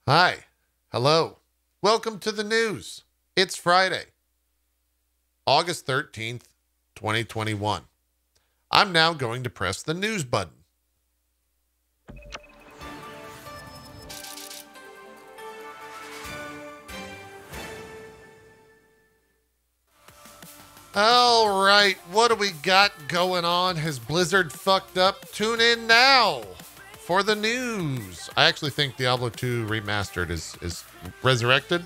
Hi. Hello. Welcome to the news. It's Friday, August 13th, 2021. I'm now going to press the news button. All right, what do we got going on? Has Blizzard fucked up? Tune in now for the news. I actually think Diablo 2 Remastered is resurrected.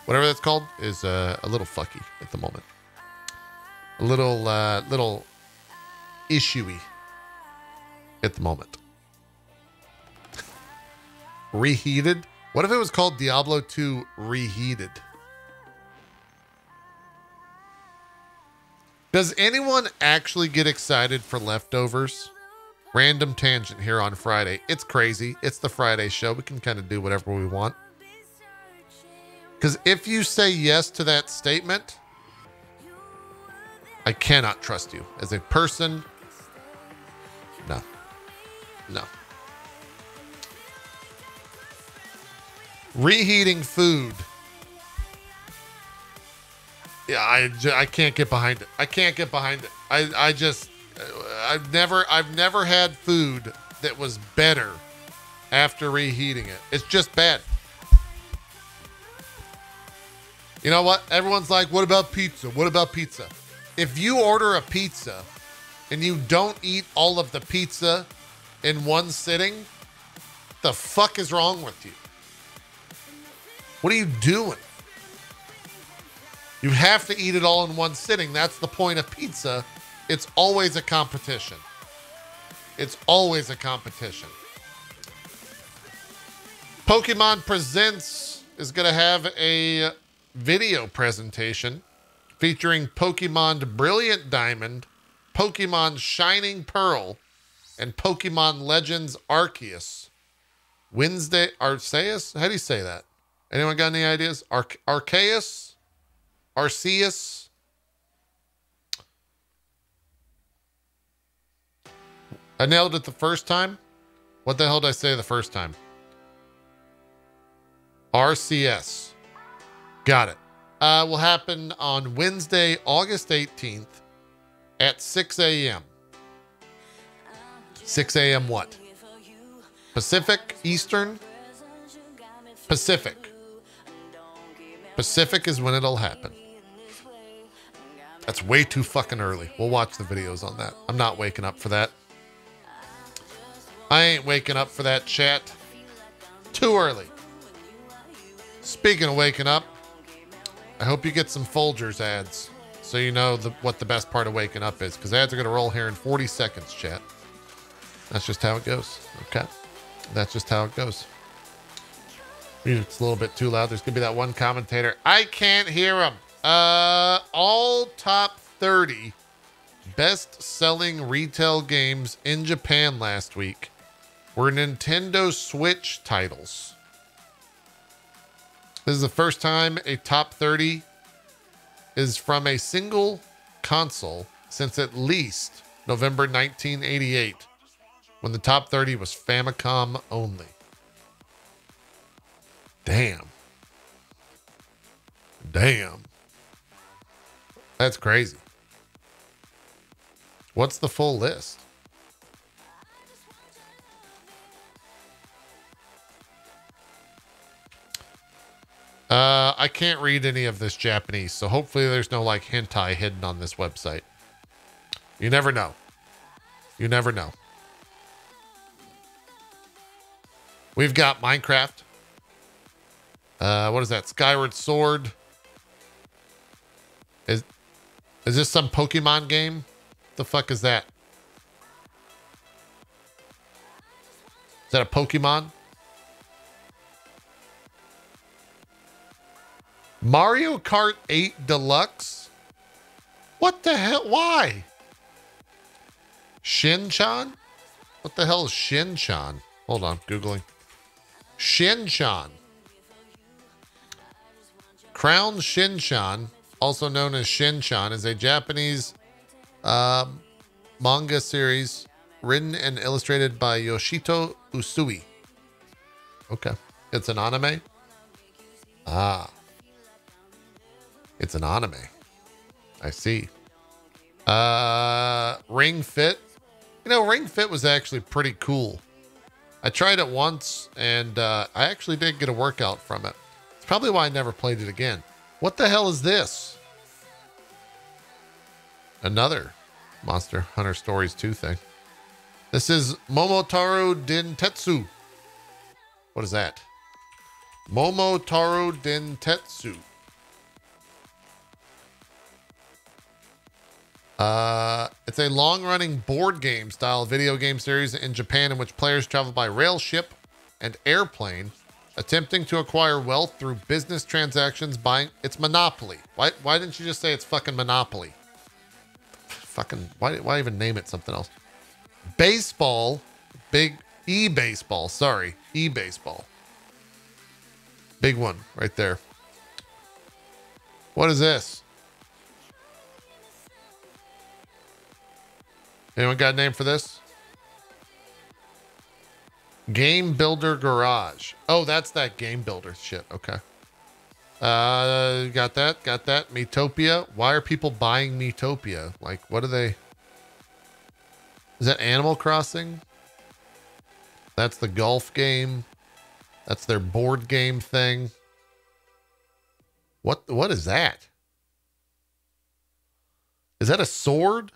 Whatever that's called is a little fucky at the moment. A little issuey at the moment. Reheated? What if it was called Diablo 2 Reheated? Does anyone actually get excited for leftovers? Random tangent here on Friday. It's crazy. It's the Friday show. We can kind of do whatever we want. Because if you say yes to that statement, I cannot trust you. As a person, no. No. Reheating food. Yeah, I can't get behind it. I can't get behind it. I've never had food that was better after reheating it. It's just bad. You know what? Everyone's like, what about pizza? What about pizza? If you order a pizza and you don't eat all of the pizza in one sitting, the fuck is wrong with you? What are you doing? You have to eat it all in one sitting. That's the point of pizza. It's always a competition. It's always a competition. Pokemon Presents is going to have a video presentation featuring Pokemon Brilliant Diamond, Pokemon Shining Pearl, and Pokemon Legends Arceus. Wednesday, Arceus? How do you say that? Anyone got any ideas? Arceus? Arceus? I nailed it the first time. What the hell did I say the first time? RCS. Got it. Will happen on Wednesday, August 18th at 6 a.m. 6 a.m. what? Pacific? Eastern? Pacific. Pacific is when it'll happen. That's way too fucking early. We'll watch the videos on that. I'm not waking up for that. I ain't waking up for that, chat. Too early. Speaking of waking up, I hope you get some Folgers ads so you know what the best part of waking up is, because ads are going to roll here in 40 seconds, chat. That's just how it goes. Okay. That's just how it goes. Music's a little bit too loud. There's going to be that one commentator. I can't hear him. All top 30 best-selling retail games in Japan last week were Nintendo Switch titles. This is the first time a top 30 is from a single console since at least November 1988, when the top 30 was Famicom only. Damn. Damn. That's crazy. What's the full list? I can't read any of this Japanese, so hopefully there's no like hentai hidden on this website. You never know. You never know. We've got Minecraft. What is that? Skyward Sword. Is this some Pokemon game? The fuck is that? Is that a Pokemon? Mario Kart 8 Deluxe? What the hell? Why? Shin-chan? What the hell is Shin-chan? Hold on, Googling. Shin-chan. Crown Shin-chan, also known as Shin-chan, is a Japanese manga series written and illustrated by Yoshito Usui. Okay. It's an anime? Ah. It's an anime. I see. Ring Fit. You know, Ring Fit was actually pretty cool. I tried it once, and I actually did get a workout from it. It's probably why I never played it again. What the hell is this? Another Monster Hunter Stories 2 thing. This is Momotaro Dentetsu. What is that? Momotaro Dentetsu. It's a long-running board game style video game series in Japan in which players travel by rail, ship, and airplane, attempting to acquire wealth through business transactions, buying. It's Monopoly. Why didn't you just say it's fucking Monopoly? Fucking, why even name it something else? Baseball, big e-baseball. Sorry, e-baseball. Big one right there. What is this? Anyone got a name for this? Game Builder Garage. Oh, that's that game builder shit. Okay. Got that. Miitopia. Why are people buying Miitopia? Like, what are they? Is that Animal Crossing? That's the golf game. That's their board game thing. What is that? Is that a sword?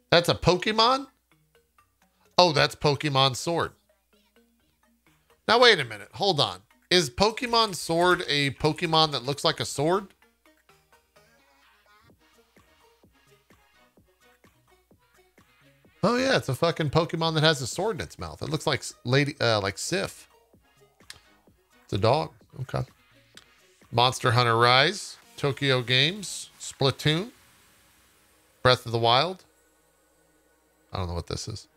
That's a Pokemon? Oh, that's Pokemon Sword. Now, wait a minute. Hold on. Is Pokemon Sword a Pokemon that looks like a sword? Oh, yeah. It's a fucking Pokemon that has a sword in its mouth. It looks like like Sif. It's a dog. Okay. Monster Hunter Rise. Tokyo Games. Splatoon. Breath of the Wild. I don't know what this is.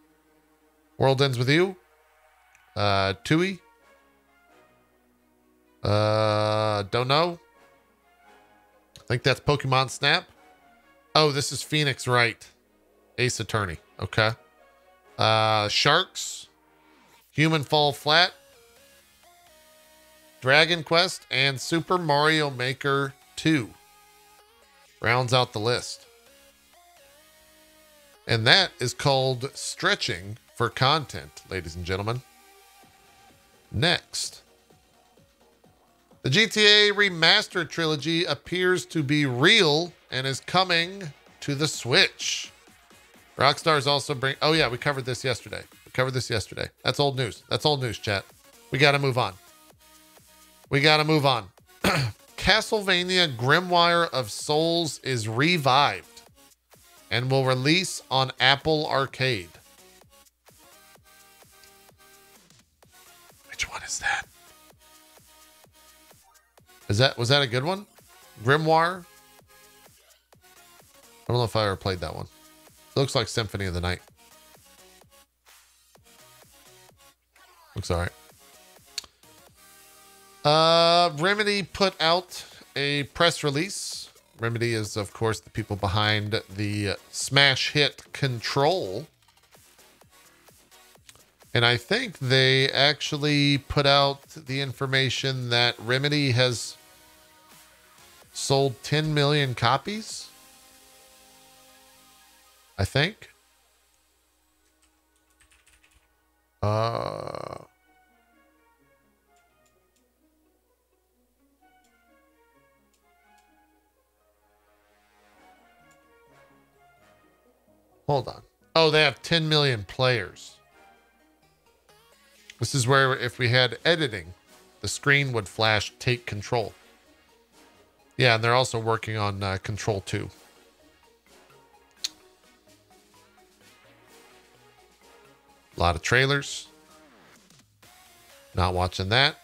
World Ends With You. Tui. Don't know. I think that's Pokemon Snap. Oh, this is Phoenix Wright. Ace Attorney. Okay. Sharks. Human Fall Flat. Dragon Quest and Super Mario Maker 2. Rounds out the list. And that is called stretching for content, ladies and gentlemen. Next. The GTA Remastered Trilogy appears to be real and is coming to the Switch. Rockstar's also bring... Oh, yeah, we covered this yesterday. That's old news. That's old news, chat. We got to move on. Castlevania Grimoire of Souls is revived and will release on Apple Arcade. Which one is that? Was that a good one? Grimoire? I don't know if I ever played that one. It looks like Symphony of the Night. Looks all right. Remedy put out a press release. Remedy is, of course, the people behind the smash hit Control. And I think they actually put out the information that Remedy has sold 10 million copies. I think. Hold on. Oh, they have 10 million players. This is where if we had editing, the screen would flash Take Control. Yeah, and they're also working on Control 2. A lot of trailers. Not watching that.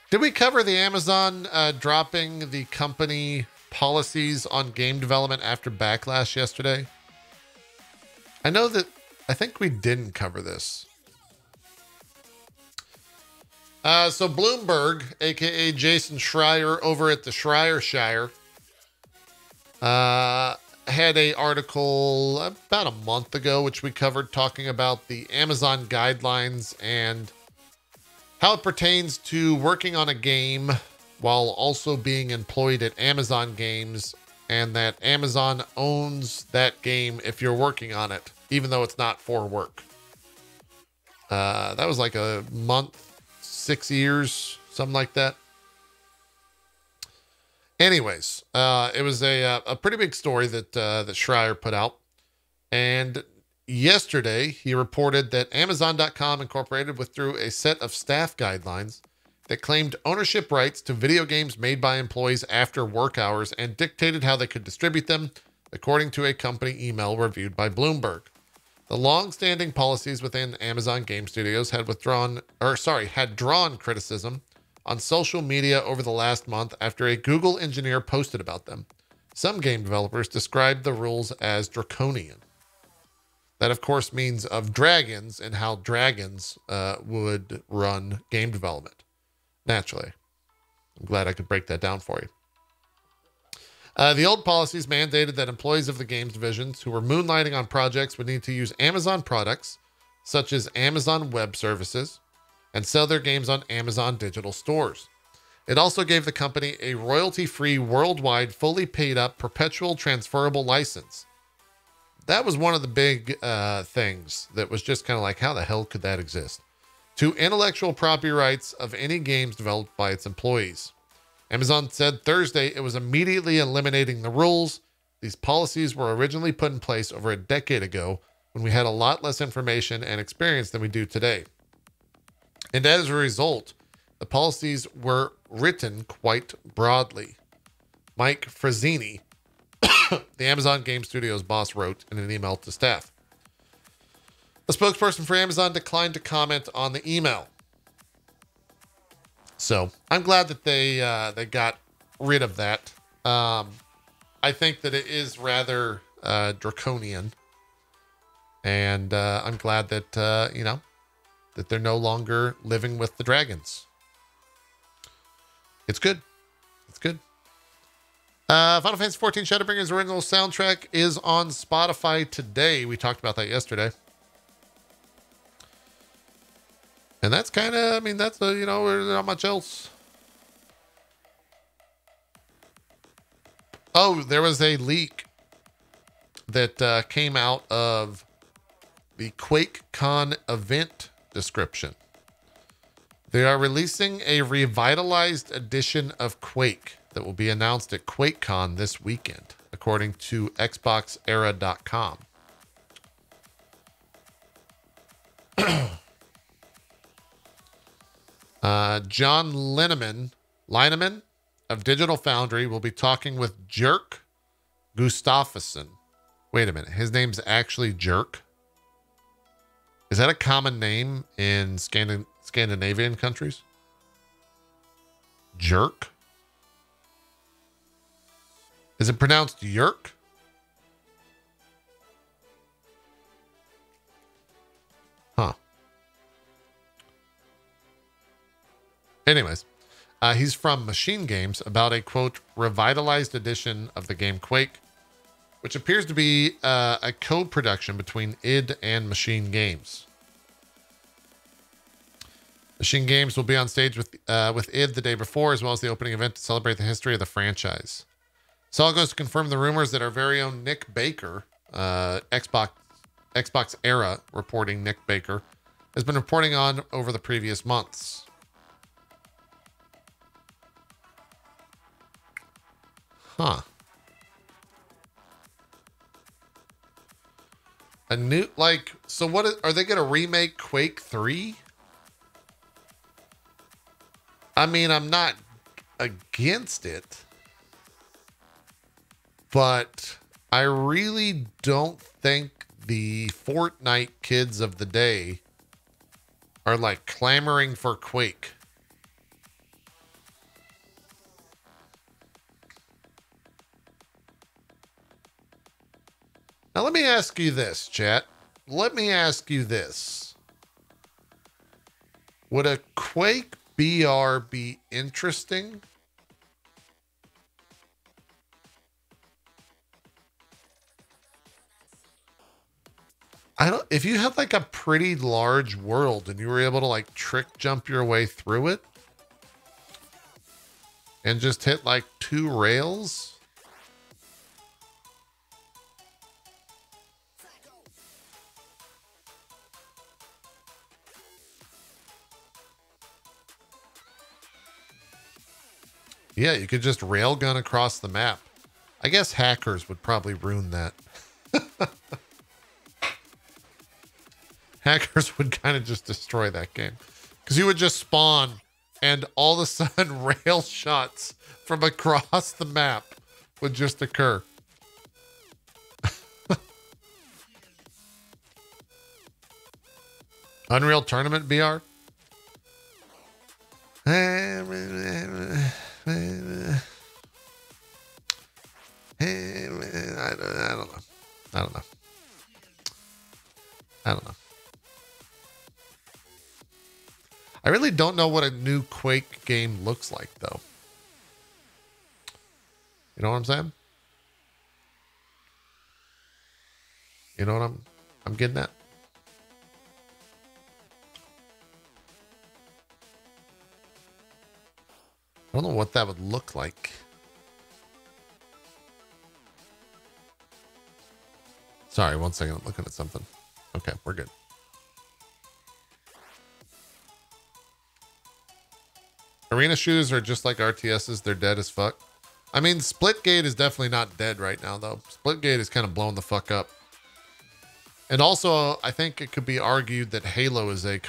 Did we cover the Amazon dropping the company policies on game development after Backlash yesterday? I think we didn't cover this. So Bloomberg, aka Jason Schreier over at the Schreier Shire, had a article about a month ago, which we covered, talking about the Amazon guidelines and how it pertains to working on a game while also being employed at Amazon Games, and that Amazon owns that game if you're working on it, even though it's not for work. That was like a month, 6 years, something like that. Anyways, it was a pretty big story that Schreier put out. And yesterday, he reported that Amazon.com Incorporated withdrew a set of staff guidelines that claimed ownership rights to video games made by employees after work hours and dictated how they could distribute them, according to a company email reviewed by Bloomberg. The long-standing policies within Amazon Game Studios had drawn criticism on social media over the last month after a Google engineer posted about them. Some game developers described the rules as draconian. That, of course, means of dragons and how dragons would run game development. Naturally. I'm glad I could break that down for you. The old policies mandated that employees of the games divisions who were moonlighting on projects would need to use Amazon products, such as Amazon Web Services, and sell their games on Amazon digital stores. It also gave the company a royalty-free, worldwide, fully paid-up, perpetual transferable license. That was one of the big things that was just kind of like, how the hell could that exist? To intellectual property rights of any games developed by its employees. Amazon said Thursday it was immediately eliminating the rules. These policies were originally put in place over a decade ago when we had a lot less information and experience than we do today. And as a result, the policies were written quite broadly. Mike Frazzini, the Amazon Game Studios boss, wrote in an email to staff. A spokesperson for Amazon declined to comment on the email. So I'm glad that they got rid of that. I think that it is rather draconian, and I'm glad that that they're no longer living with the dragons. It's good. It's good. Final Fantasy XIV Shadowbringers original soundtrack is on Spotify today. We talked about that yesterday. And that's kind of, that's, there's not much else. Oh, there was a leak that came out of the QuakeCon event description. They are releasing a revitalized edition of Quake that will be announced at QuakeCon this weekend, according to XboxEra.com. John Lineman of Digital Foundry will be talking with Jerk Gustafsson. Wait a minute. His name's actually Jerk? Is that a common name in Scandinavian countries? Jerk? Is it pronounced Yerk? Huh. Anyways, he's from Machine Games about a, quote, revitalized edition of the game Quake, which appears to be a co-production between id and Machine Games. Machine Games will be on stage with id the day before, as well as the opening event to celebrate the history of the franchise. So all goes to confirm the rumors that our very own Nick Baker, Xbox Era reporting Nick Baker, has been reporting on over the previous months. Huh. A new, so what are they going to remake Quake 3? I'm not against it, but I really don't think the Fortnite kids of the day are clamoring for Quake. Now, let me ask you this, chat. Let me ask you this. Would a Quake BR be interesting? I don't, if you had like a pretty large world and you were able to like trick jump your way through it and just hit like 2 rails. Yeah, you could just railgun across the map. I guess hackers would probably ruin that. Hackers would kind of just destroy that game. Because you would just spawn and all of a sudden rail shots from across the map would just occur. Unreal Tournament BR? I don't know. I don't know. I don't know. I really don't know what a new Quake game looks like, though. You know what I'm saying? You know what I'm getting at? I don't know what that would look like. Sorry, one second. I'm looking at something. Okay, we're good. Arena shooters are just like RTSs. They're dead as fuck. I mean, Splitgate is definitely not dead right now, though. Splitgate is kind of blown the fuck up. And also, I think it could be argued that Halo is a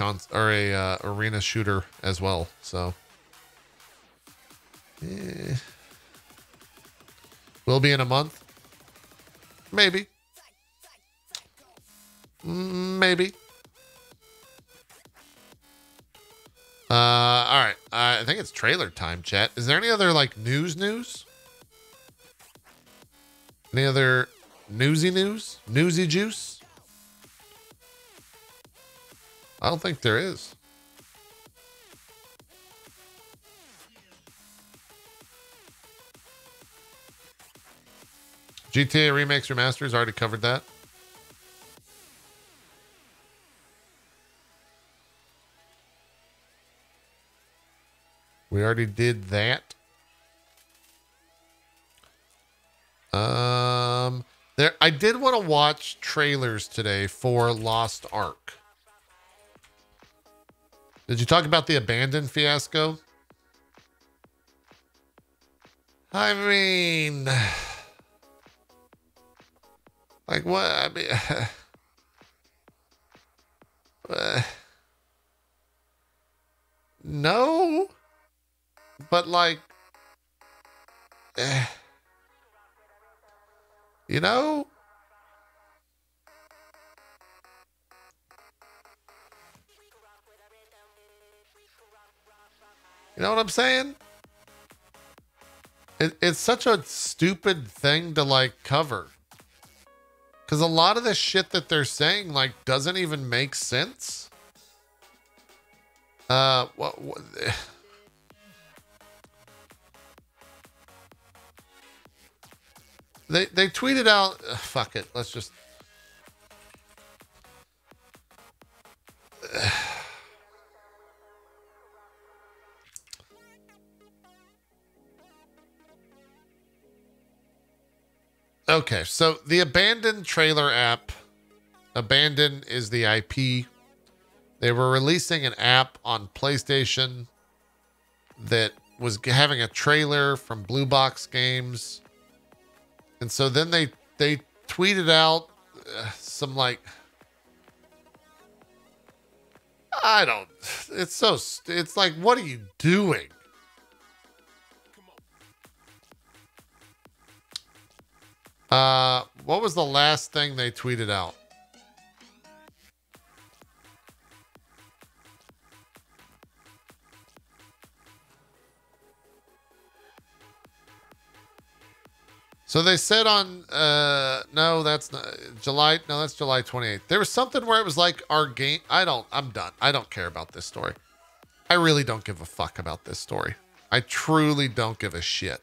arena shooter as well. So, will be in a month. Maybe. Maybe. All right. I think it's trailer time, chat. Is there any other like news? Any other newsy news? Newsy juice? I don't think there is. GTA remakes remasters, already covered that. We already did that. I did want to watch trailers today for Lost Ark. Did you talk about the abandoned fiasco? I mean, like what? I mean, no, but like, you know, what I'm saying? It's such a stupid thing to like cover. Because a lot of the shit that they're saying like doesn't even make sense. What they tweeted out, fuck it, let's just okay, so the Abandon trailer app, Abandon is the IP. They were releasing an app on PlayStation that was having a trailer from Blue Box Games. And so then they tweeted out some like, it's like, what are you doing? What was the last thing they tweeted out? So they said on, no, that's not July. No, that's July 28th. There was something where it was like our game. I'm done. I don't care about this story. I really don't give a fuck about this story. I truly don't give a shit.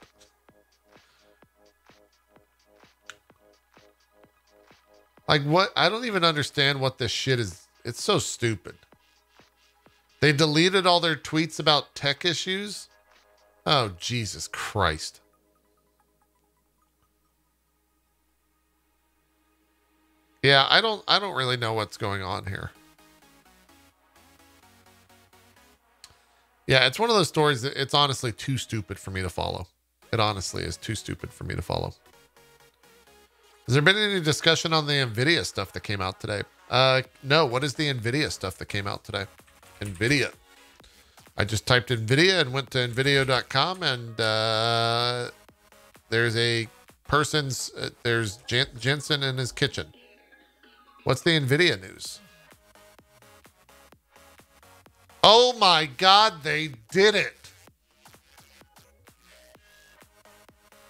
Like what? I don't even understand what this shit is. It's so stupid. They deleted all their tweets about tech issues. Oh, Jesus Christ. Yeah, I don't really know what's going on here. Yeah, it's one of those stories that it's honestly too stupid for me to follow. It honestly is too stupid for me to follow. Has there been any discussion on the NVIDIA stuff that came out today? No. What is the NVIDIA stuff that came out today? NVIDIA. I just typed NVIDIA and went to NVIDIA.com and there's a person's, there's Jensen in his kitchen. What's the NVIDIA news? Oh my God, they did it.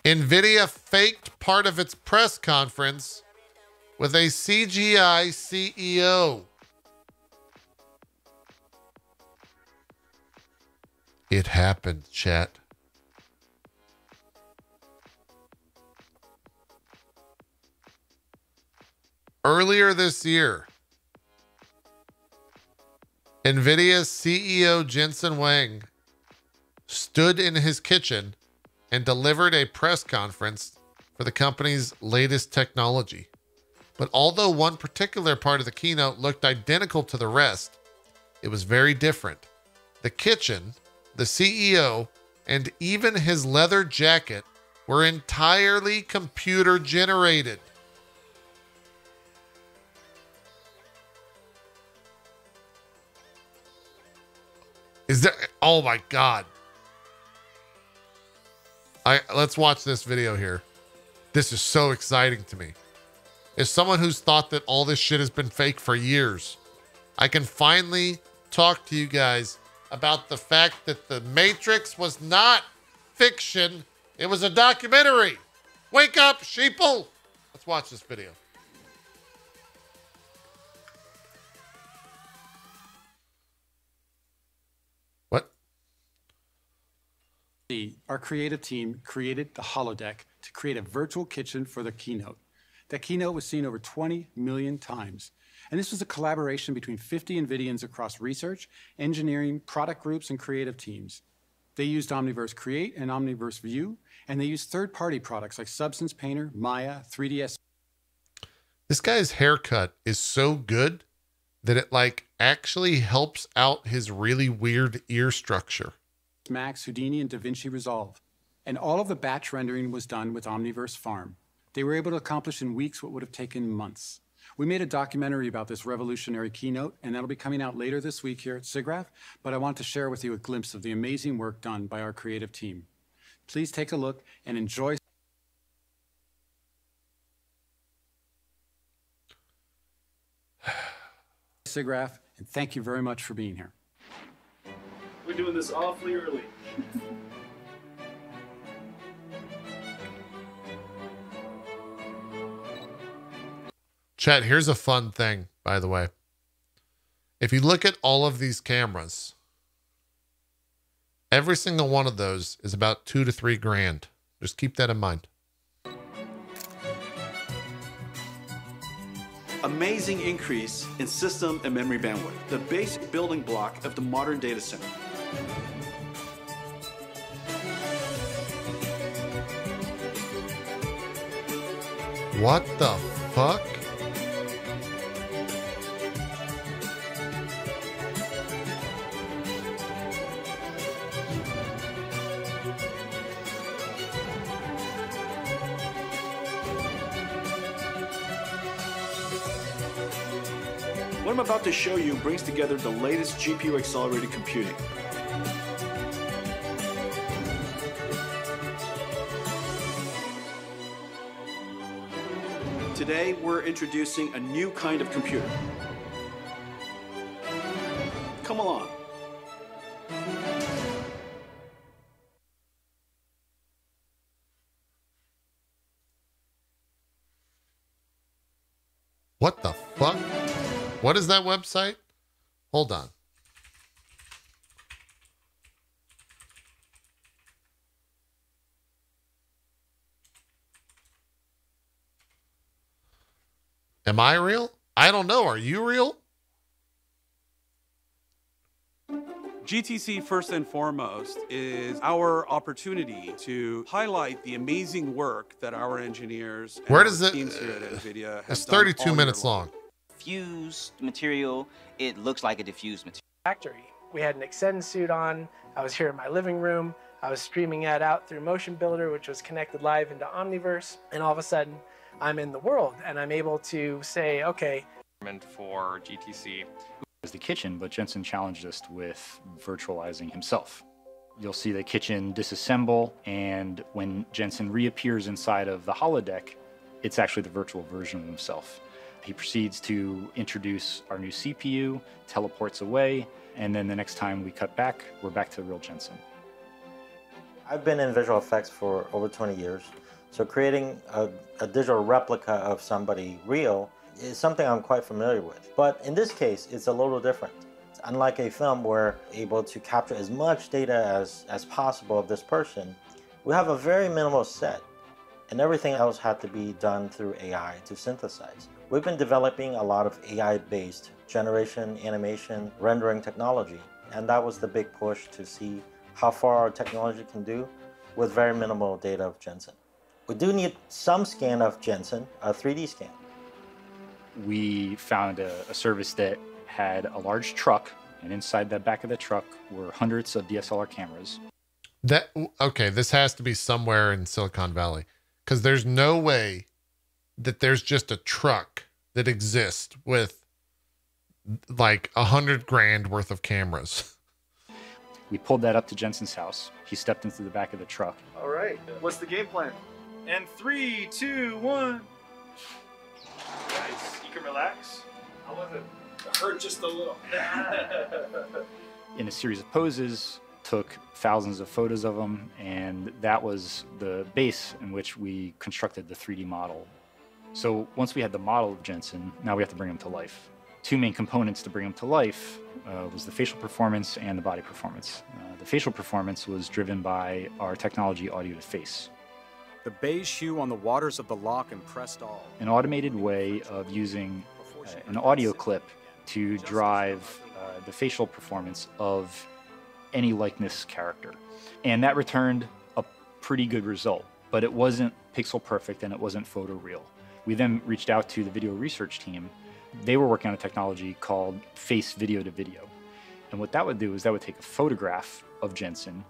NVIDIA faked part of its press conference with a CGI CEO. It happened, chat. Earlier this year, NVIDIA's CEO Jensen Huang stood in his kitchen and delivered a press conference for the company's latest technology. But although one particular part of the keynote looked identical to the rest, it was very different. The kitchen, the CEO, and even his leather jacket were entirely computer generated. Is there? Oh my God. Let's watch this video here. This is so exciting to me. As someone who's thought that all this shit has been fake for years, I can finally talk to you guys about the fact that The Matrix was not fiction. It was a documentary. Wake up, sheeple. Let's watch this video. What? Our creative team created the holodeck to create a virtual kitchen for the keynote. That keynote was seen over 20 million times. And this was a collaboration between 50 NVIDIANs across research, engineering, product groups, and creative teams. They used Omniverse Create and Omniverse View, and they used third-party products like Substance Painter, Maya, 3ds. This guy's haircut is so good that it like actually helps out his really weird ear structure. Max, Houdini, and DaVinci Resolve. And all of the batch rendering was done with Omniverse Farm. They were able to accomplish in weeks what would have taken months. We made a documentary about this revolutionary keynote, and that'll be coming out later this week here at SIGGRAPH, but I want to share with you a glimpse of the amazing work done by our creative team. Please take a look and enjoy. SIGGRAPH, and thank you very much for being here. We're doing this awfully early. Chat, here's a fun thing, by the way. If you look at all of these cameras, every single one of those is about $2 to $3 grand. Just keep that in mind. Amazing increase in system and memory bandwidth, the basic building block of the modern data center. What the fuck? What I'm about to show you brings together the latest GPU accelerated computing. Today, we're introducing a new kind of computer. Come along. What the fuck? What is that website? Hold on. Am I real? I don't know. Are you real? GTC, first and foremost, is our opportunity to highlight the amazing work that our engineers and Where our does it? teams here at NVIDIA have It's done 32 all minutes year long. Fused material, it looks like a diffused material. Factory. We had an Extend suit on. I was here in my living room. I was streaming that out through Motion Builder, which was connected live into Omniverse. And all of a sudden, I'm in the world and I'm able to say, okay. For GTC. Was the kitchen, but Jensen challenged us with virtualizing himself. You'll see the kitchen disassemble, and when Jensen reappears inside of the holodeck, it's actually the virtual version of himself. He proceeds to introduce our new CPU, teleports away, and then the next time we cut back, we're back to the real Jensen. I've been in visual effects for over 20 years, so creating a digital replica of somebody real is something I'm quite familiar with. But in this case, it's a little different. Unlike a film, we're able to capture as much data as possible of this person. We have a very minimal set, and everything else had to be done through AI to synthesize. We've been developing a lot of AI-based generation, animation, rendering technology, and that was the big push to see how far our technology can do with very minimal data of Jensen. We do need some scan of Jensen, a 3D scan. We found a service that had a large truck, and inside the back of the truck were hundreds of DSLR cameras. Okay, this has to be somewhere in Silicon Valley, because there's no way that there's just a truck that exists with like $100,000 worth of cameras. We pulled that up to Jensen's house. He stepped into the back of the truck. All right, what's the game plan? And 3, 2, 1. Guys, you can relax. I wasn't hurt just a little. In a series of poses, took thousands of photos of him, and that was the base in which we constructed the 3D model. So once we had the model of Jensen, now we have to bring him to life. Two main components to bring him to life was the facial performance and the body performance. The facial performance was driven by our technology audio to face. The beige hue on the waters of the lock impressed all. An automated way of using an audio clip to drive the facial performance of any likeness character. And that returned a pretty good result, but it wasn't pixel perfect and it wasn't photoreal. We then reached out to the video research team. They were working on a technology called face video to video. And what that would do is that would take a photograph of Jensen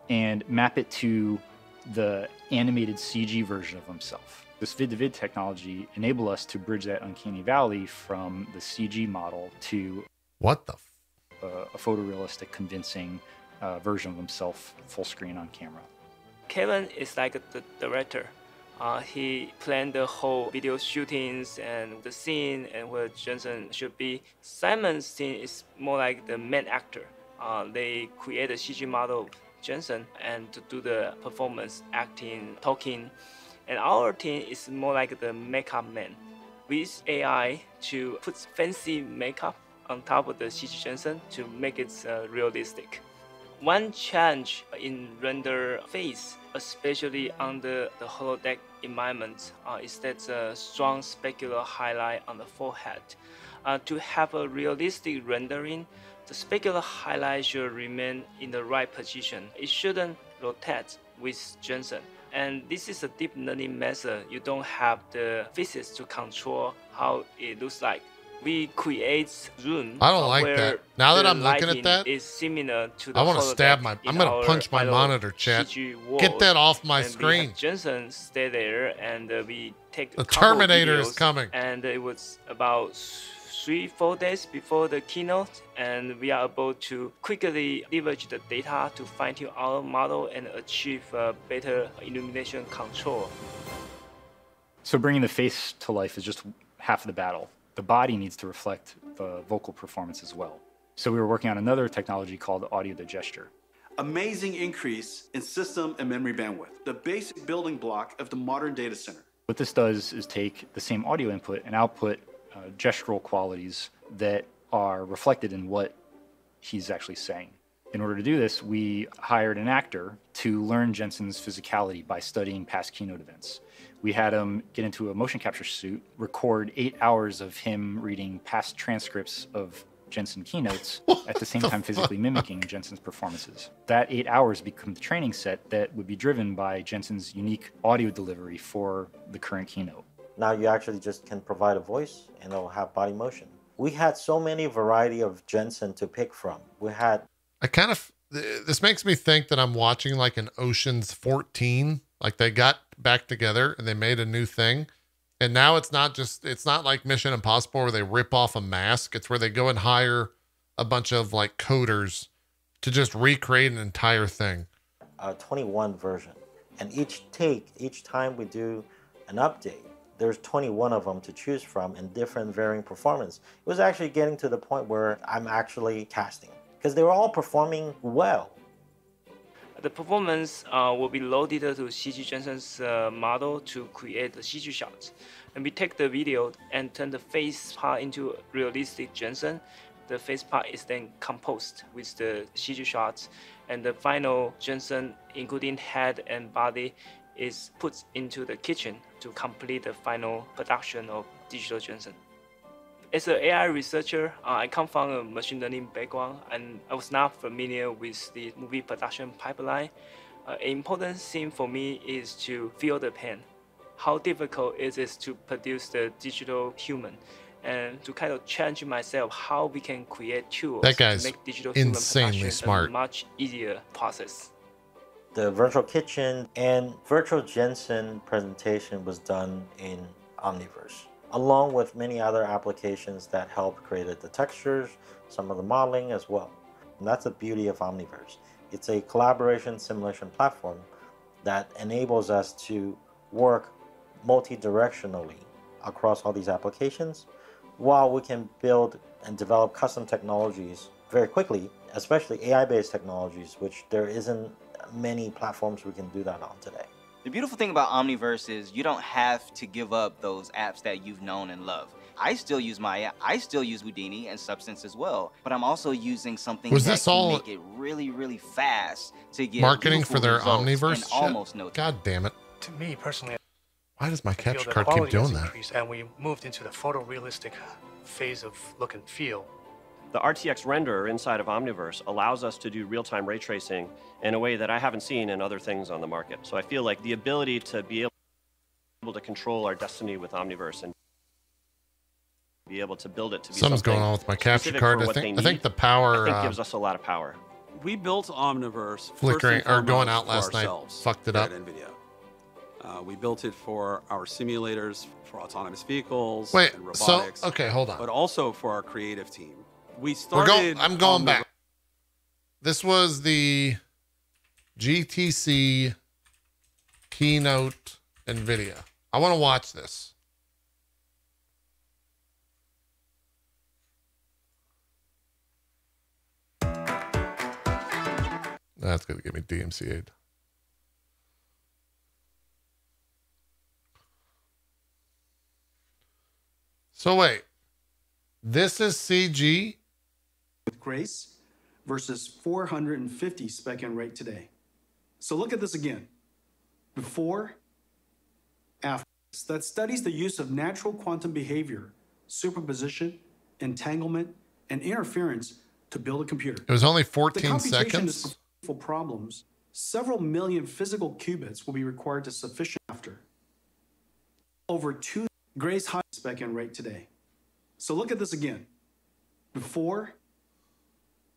and map it to the animated CG version of himself. This vid-to-vid technology enabled us to bridge that uncanny valley from the CG model to what the a photorealistic, convincing version of himself, full screen on camera. Kevin is like the director. He planned the whole video shootings and the scene and where Jensen should be. Simon's scene is more like the main actor. They create a CG model of Jensen and to do the performance, acting, talking. And our team is more like the makeup man. We use AI to put fancy makeup on top of the CG Jensen to make it realistic. One challenge in render face, especially under the holodeck environment, is that a strong specular highlight on the forehead. To have a realistic rendering, the specular highlight should remain in the right position. It shouldn't rotate with Jensen. And this is a deep learning method. You don't have the physics to control how it looks like. We create room. I don't like that. Now that I'm looking at that, is similar to the I want to stab my. I'm going to punch my monitor, chat. Get that off my screen. Jensen stay there, and we take the Terminator is coming. And it was about 3-4 days before the keynote, and we are able to quickly leverage the data to fine-tune our model and achieve better illumination control. So bringing the face to life is just half of the battle. The body needs to reflect the vocal performance as well. So we were working on another technology called audio to gesture. Amazing increase in system and memory bandwidth, the basic building block of the modern data center. What this does is take the same audio input and output gestural qualities that are reflected in what he's actually saying. In order to do this, we hired an actor to learn Jensen's physicality by studying past keynote events. We had him get into a motion capture suit, record 8 hours of him reading past transcripts of Jensen keynotes, at the same time physically mimicking Jensen's performances. That 8 hours became the training set that would be driven by Jensen's unique audio delivery for the current keynote. Now you actually just can provide a voice and it'll have body motion. We had so many variety of Jensen to pick from. We had... This makes me think that I'm watching like an Ocean's 14. Like they got back together and they made a new thing. And now it's not like Mission Impossible where they rip off a mask. It's where they go and hire a bunch of like coders to just recreate an entire thing. 21 version. And each time we do an update, there's 21 of them to choose from in different varying performance. It was actually getting to the point where I'm actually casting because they were all performing well. The performance will be loaded to CG Jensen's model to create the CG shots. And we take the video and turn the face part into realistic Jensen. The face part is then composed with the CG shots. And the final Jensen, including head and body, is put into the kitchen to complete the final production of digital Jensen. As an AI researcher, I come from a machine learning background, and I was not familiar with the movie production pipeline. An important thing for me is to feel the pain. How difficult it is to produce the digital human, and to kind of challenge myself how we can create tools to make digital human production a much easier process. The virtual kitchen and virtual Jensen presentation was done in Omniverse, along with many other applications that help create the textures, some of the modeling as well. And that's the beauty of Omniverse. It's a collaboration simulation platform that enables us to work multi-directionally across all these applications, while we can build and develop custom technologies very quickly, especially AI-based technologies, which there isn't many platforms we can do that on today. The beautiful thing about Omniverse is you don't have to give up those apps that you've known and loved. I still use Maya, I still use Houdini and Substance as well, but I'm also using something that can make it really, really fast to get marketing for their Omniverse shit? Almost no time. God damn it. To me personally, why does my capture card keep doing that? And we moved into the photorealistic phase of look and feel. The RTX renderer inside of Omniverse allows us to do real-time ray tracing in a way that I haven't seen in other things on the market. So I feel like the ability to be able to control our destiny with Omniverse and be able to build it to be something's going on with my capture card. I think the power gives us a lot of power. We built Omniverse flickering or going out last night. Fucked it up. NVIDIA. We built it for our simulators for autonomous vehicles and robotics. So okay, hold on. But also for our creative team. We started. I'm going back. This was the GTC keynote NVIDIA. I want to watch this. That's going to give me DMCA'd. So wait, this is CG? With Grace versus 450 spec and rate today. So look at this again. Before, after. That studies the use of natural quantum behavior, superposition, entanglement, and interference to build a computer. It was only 14 the computation seconds. Is for problems, several million physical qubits will be required to sufficient after. Over 2 Grace high spec and rate today. So look at this again. Before,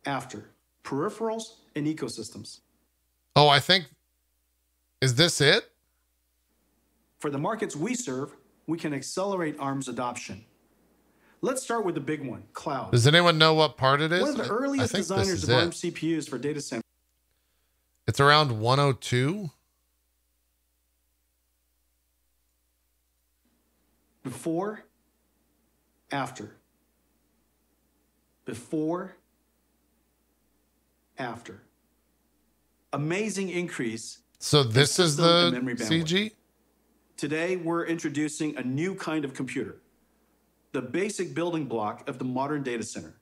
after. Peripherals and ecosystems. Oh, I think, is this it? For the markets we serve, we can accelerate ARM's adoption. Let's start with the big one, cloud. Does anyone know what part it is? One of the earliest designers of ARM CPUs for data center. It's around 102. Before, after. Before, after. Amazing increase. So this is the CG? Today, we're introducing a new kind of computer, the basic building block of the modern data center.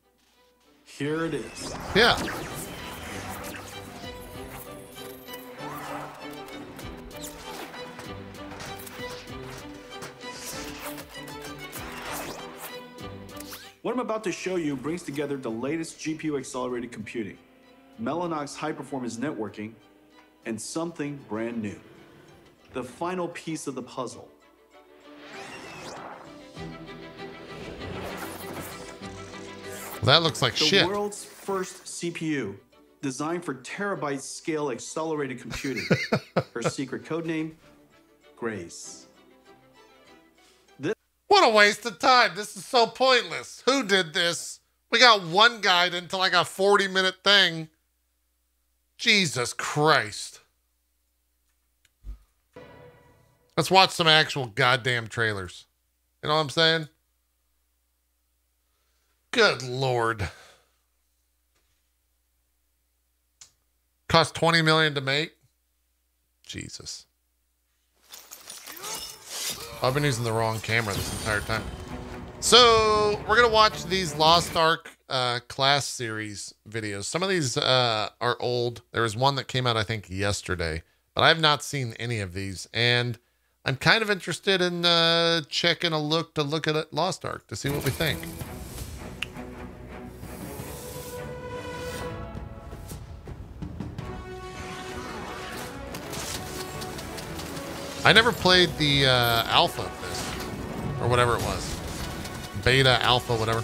Here it is. Yeah. What I'm about to show you brings together the latest GPU-accelerated computing, Mellanox high-performance networking, and something brand new. The final piece of the puzzle. That looks like shit. The world's first CPU, designed for terabyte-scale accelerated computing. Her secret codename, Grace. What a waste of time. This is so pointless. Who did this? We got one guide into like a 40-minute thing. Jesus Christ. Let's watch some actual goddamn trailers. You know what I'm saying? Good Lord. Cost $20 million to make? Jesus. I've been using the wrong camera this entire time. So we're going to watch these Lost Ark class series videos. Some of these are old. There was one that came out, I think, yesterday, but I have not seen any of these. And I'm kind of interested in checking a look at Lost Ark to see what we think. I never played the alpha of this, or whatever it was. Beta, alpha, whatever.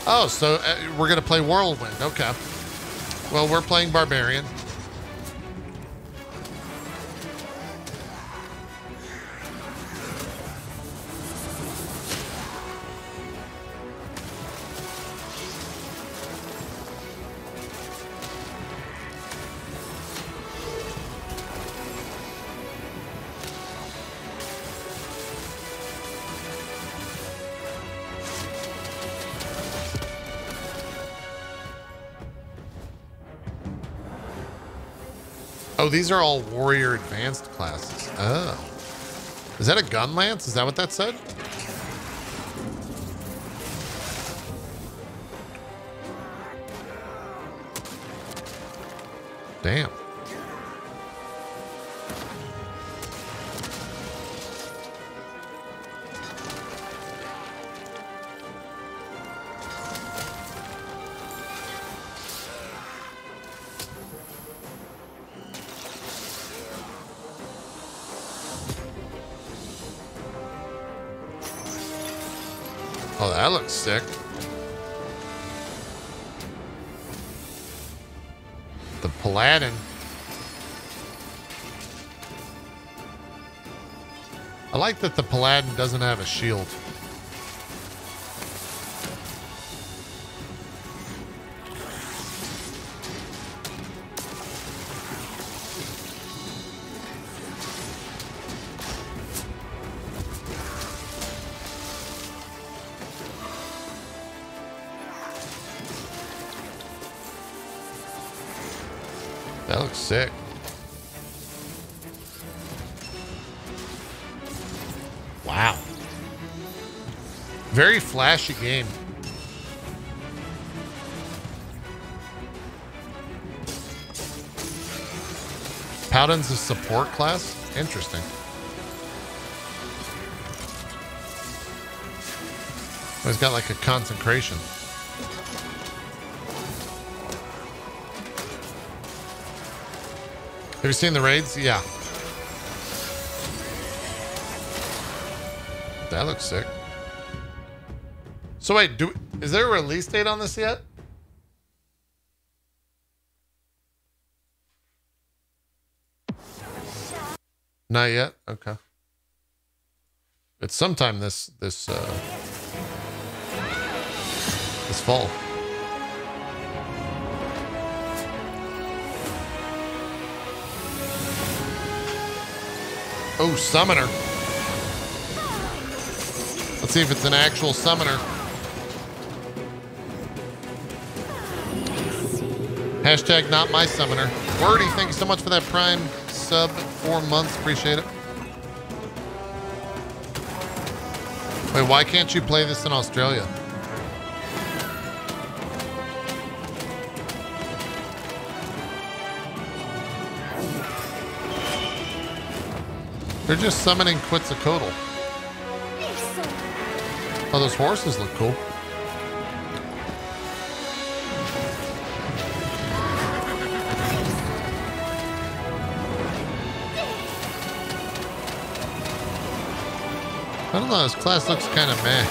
Oh, so we're going to play Whirlwind. Okay. Well, we're playing Barbarian. Oh, these are all Warrior Advanced classes. Oh. Is that a gun lance? Is that what that said? Damn. Oh, that looks sick. The Paladin. I like that the Paladin doesn't have a shield. That looks sick. Wow. Very flashy game. Paladin's a support class? Interesting. Oh, he's got like a consecration. Have you seen the raids? Yeah. That looks sick. So wait, is there a release date on this yet? Not yet? Okay. It's sometime this fall. Oh, summoner. Let's see if it's an actual summoner. Hashtag not my summoner. Wordy, thank you so much for that Prime sub. 4 months. Appreciate it. Wait, why can't you play this in Australia? They're just summoning Quetzalcoatl. Oh, those horses look cool. I don't know, this class looks kind of meh.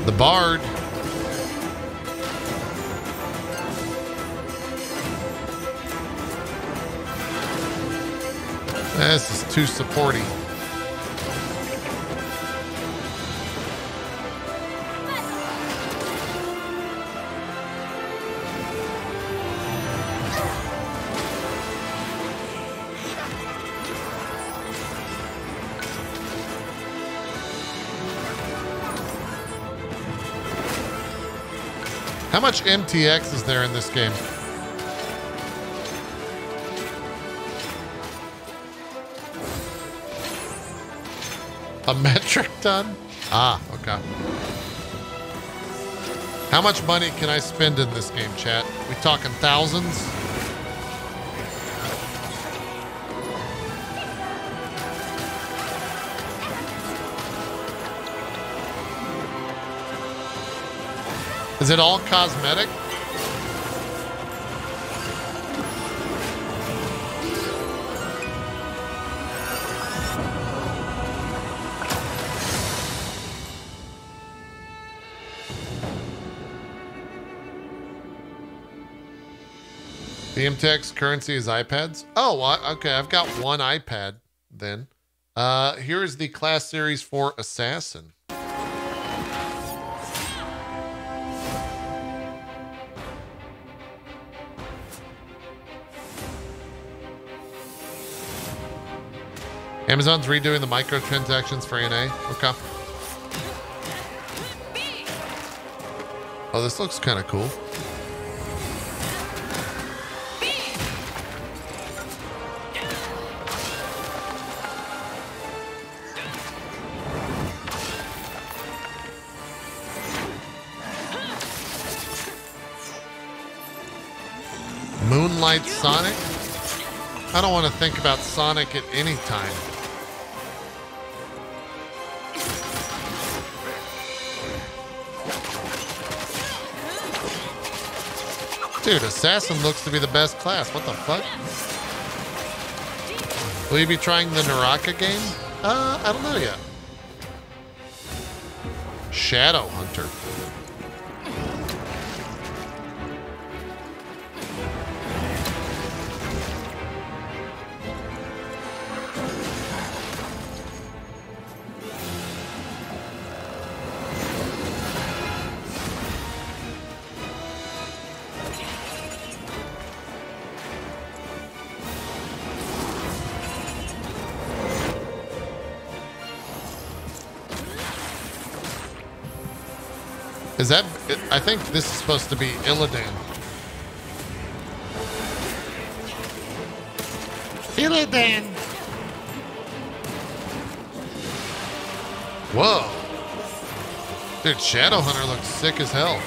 The Bard. This is too supporty. How much MTX is there in this game? A metric ton? Ah, okay. How much money can I spend in this game, chat? We talking thousands? Is it all cosmetic? The MTX currency is iPads? Oh, okay. I've got one iPad then. Here is the class series for Assassin. Amazon's redoing the microtransactions for NA. Okay. Oh, this looks kind of cool. Moonlight Sonic? I don't want to think about Sonic at any time. Dude, Assassin looks to be the best class. What the fuck? Will you be trying the Naraka game? I don't know yet. Shadow Hunter. Is that... I think this is supposed to be Illidan. Illidan! Whoa. Dude, Shadowhunter looks sick as hell.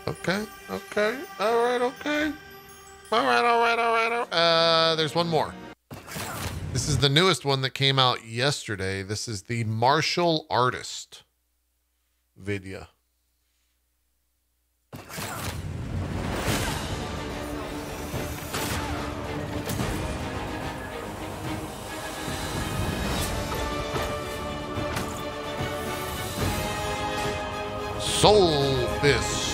Okay, okay, alright, okay. Alright. There's one more. This is the newest one that came out yesterday. This is the Martial Artist video. Soul Fist.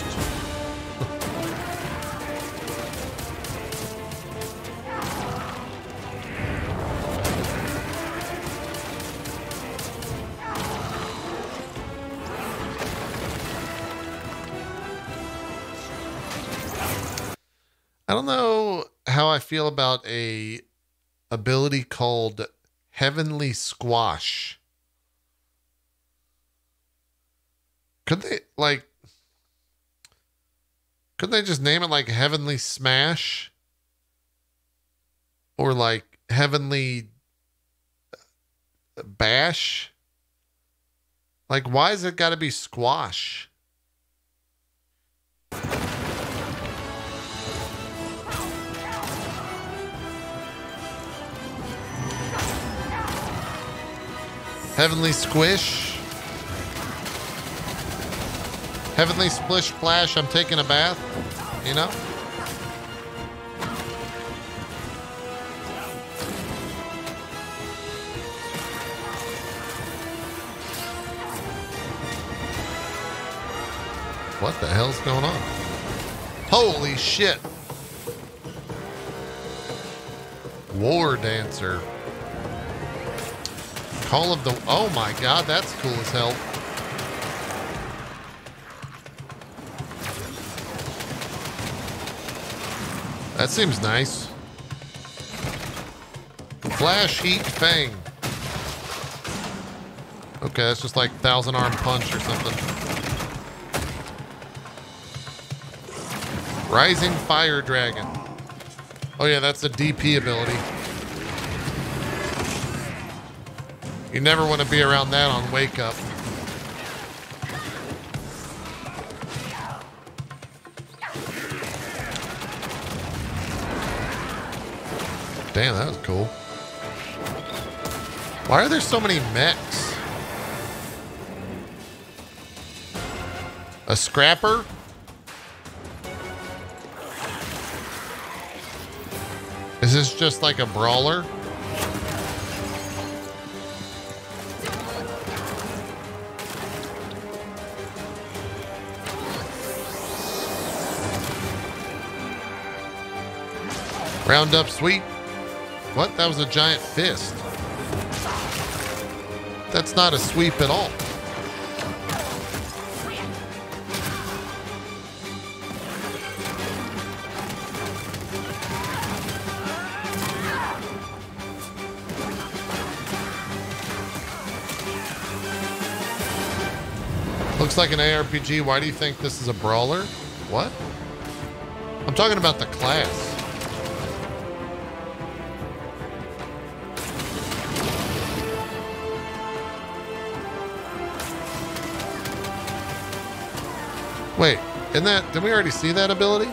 I don't know how I feel about a ability called Heavenly Squash. Could they just name it like Heavenly Smash? Or like Heavenly Bash? Like, why has it got to be squash? Heavenly Squish. Heavenly Splish Splash, I'm taking a bath. You know? What the hell's going on? Holy shit. War Dancer. Call of the... Oh my god, that's cool as hell. That seems nice. Flash Heat Fang. Okay, that's just like 1,000-arm punch or something. Rising Fire Dragon. Oh yeah, that's a DP ability. You never want to be around that on Wake Up. Damn, that was cool. Why are there so many mechs? A scrapper? Is this just like a brawler? Round up sweep. What? That was a giant fist. That's not a sweep at all. Looks like an ARPG. Why do you think this is a brawler? What? I'm talking about the class. Wait, isn't that... Did we already see that ability?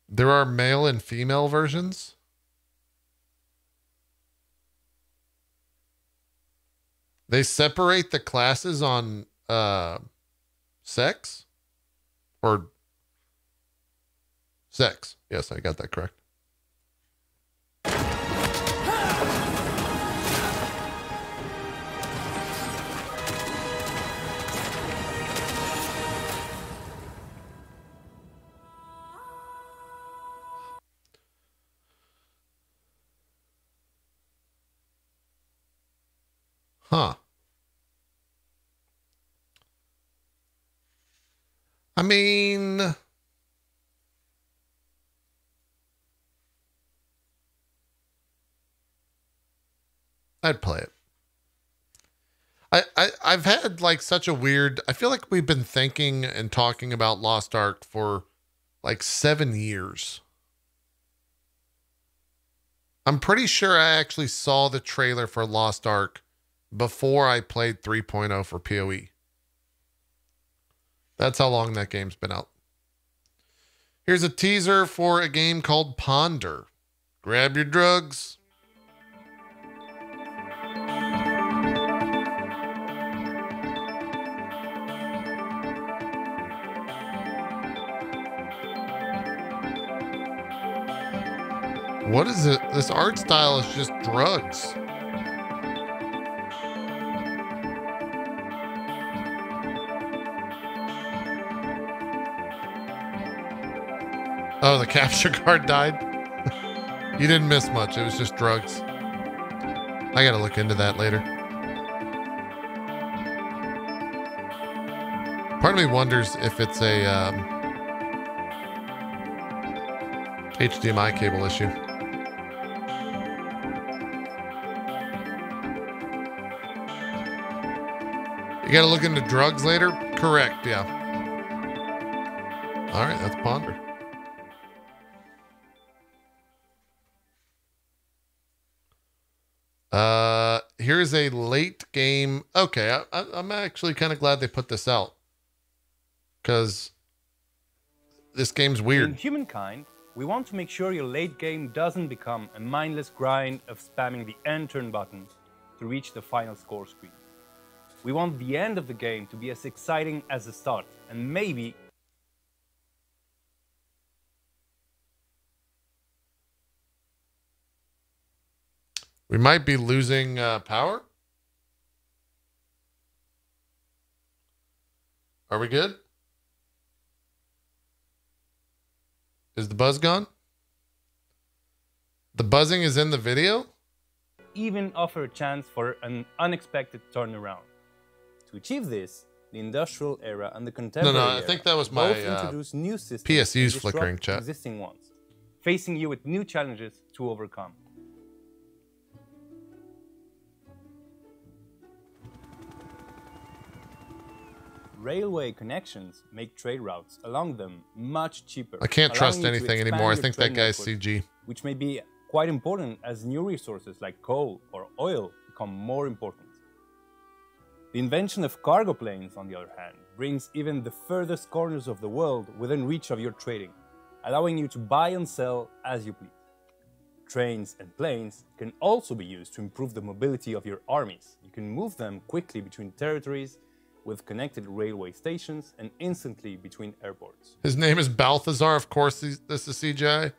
There are male and female versions? They separate the classes on sex? Or sex. Yes, I got that correct. Huh. I mean, I'd play it. I've had like such a weird, I feel like we've been thinking and talking about Lost Ark for like 7 years. I'm pretty sure I actually saw the trailer for Lost Ark before I played 3.0 for PoE. That's how long that game's been out. Here's a teaser for a game called Ponder. Grab your drugs. What is it? This art style is just drugs. Oh, the capture card died? You didn't miss much. It was just drugs. I gotta look into that later. Part of me wonders if it's a HDMI cable issue. You gotta look into drugs later? Correct, yeah. All right, that's Ponder. Here's a late game. Okay, I'm actually kind of glad they put this out, because this game's weird. In Humankind, we want to make sure your late game doesn't become a mindless grind of spamming the end turn button to reach the final score screen. We want the end of the game to be as exciting as the start, and maybe we might be losing power. Are we good? Is the buzz gone? The buzzing is in the video? even offer a chance for an unexpected turnaround. To achieve this, the industrial era and the contemporary era I think that was my introduce new systems PSU's and flickering disrupt chat. existing ones, facing you with new challenges to overcome. Railway connections make trade routes along them much cheaper. I can't trust allowing you to anything expand anymore. I your think that trade guy's network, CG. which may be quite important as new resources like coal or oil become more important. The invention of cargo planes, on the other hand, brings even the furthest corners of the world within reach of your trading, allowing you to buy and sell as you please. Trains and planes can also be used to improve the mobility of your armies. You can move them quickly between territories with connected railway stations and instantly between airports. His name is Balthazar. Of course, this is CGI.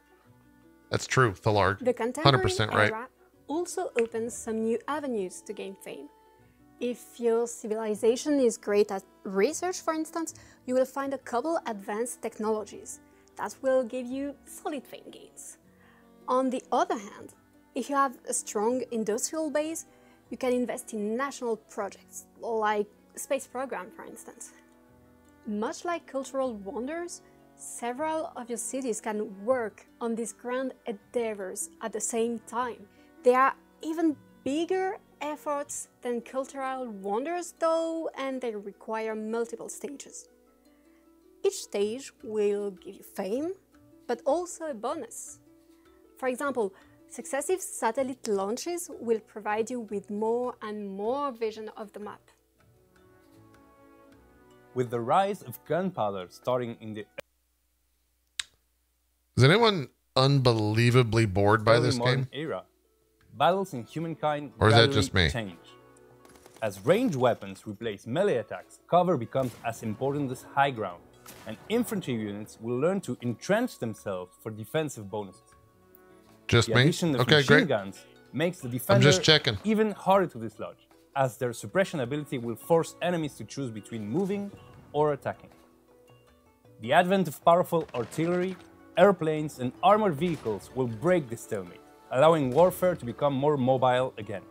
That's true, Thalarg. The contemporary 100% right. era also opens some new avenues to gain fame. If your civilization is great at research, for instance, you will find a couple advanced technologies that will give you solid fame gains. On the other hand, if you have a strong industrial base, you can invest in national projects, like space program, for instance. Much like cultural wonders, several of your cities can work on these grand endeavors at the same time. They are even bigger efforts than cultural wonders, though, and they require multiple stages. Each stage will give you fame, but also a bonus. For example, successive satellite launches will provide you with more and more vision of the map. With the rise of gunpowder starting in the Is anyone unbelievably bored by early this modern game? era, battles in humankind Or is that gradually just me? change. As ranged weapons replace melee attacks, cover becomes as important as high ground, and infantry units will learn to entrench themselves for defensive bonuses. Just The me? addition of Okay, machine great. guns makes the defender just checking. even harder to dislodge, as their suppression ability will force enemies to choose between moving or attacking. The advent of powerful artillery, airplanes, and armored vehicles will break this stalemate, allowing warfare to become more mobile again.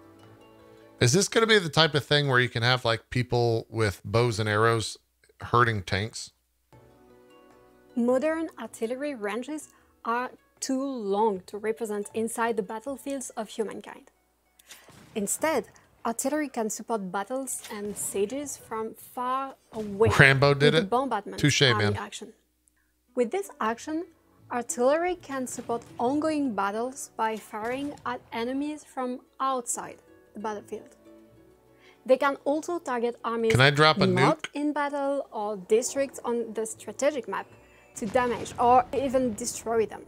Is this going to be the type of thing where you can have like people with bows and arrows hurting tanks? Modern artillery ranges are too long to represent inside the battlefields of humankind. Instead, artillery can support battles and sieges from far away. Rambo did with it. bombardment Touche, army man. action. With this action, artillery can support ongoing battles by firing at enemies from outside the battlefield. They can also target armies Can I drop a not nuke? in battle or districts on the strategic map to damage or even destroy them.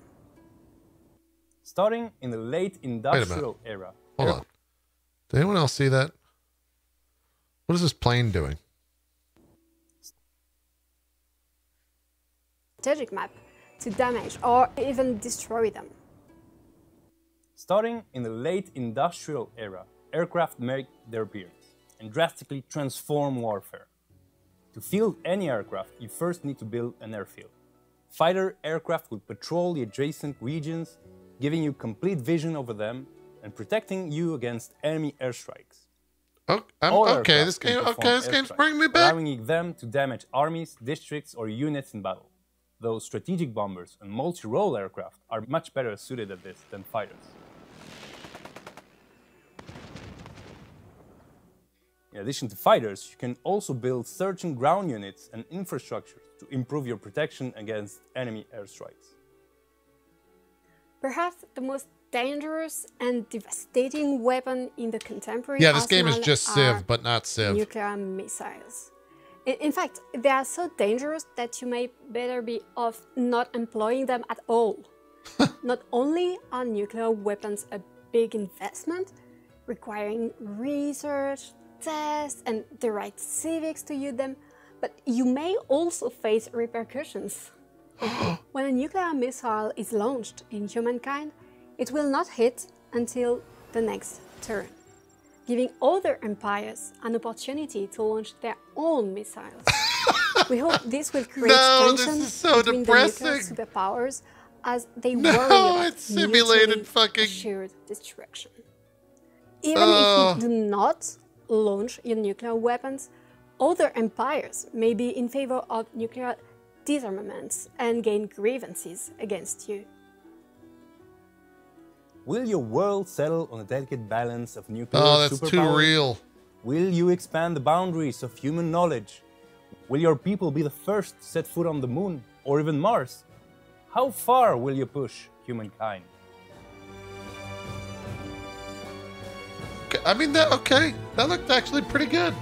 Starting in the late industrial era, Hold on. Did anyone else see that? What is this plane doing? Strategic map to damage or even destroy them. Starting in the late industrial era, aircraft make their appearance and drastically transform warfare. To field any aircraft, you first need to build an airfield. Fighter aircraft will patrol the adjacent regions, giving you complete vision over them and protecting you against enemy airstrikes. Okay, this game's bringing me back. Allowing them to damage armies, districts, or units in battle. Though strategic bombers and multi-role aircraft are much better suited at this than fighters. In addition to fighters, you can also build search and ground units and infrastructure to improve your protection against enemy airstrikes. Perhaps the most dangerous and devastating weapon in the contemporary this game is just Civ, but not Civ. Nuclear missiles. In fact, they are so dangerous that you may better be off not employing them at all. Not only are nuclear weapons a big investment, requiring research, tests, and the right civics to use them, but you may also face repercussions. When a nuclear missile is launched in humankind, it will not hit until the next turn, giving other empires an opportunity to launch their own missiles. We hope this will create tension between the nuclear superpowers as they worry about simulated fucking assured destruction. Even if you do not launch your nuclear weapons, other empires may be in favor of nuclear disarmaments and gain grievances against you. Will your world settle on a delicate balance of nuclear superpowers? Oh, that's too real. Will you expand the boundaries of human knowledge? Will your people be the first to set foot on the moon or even Mars? How far will you push humankind? I mean, that looked actually pretty good.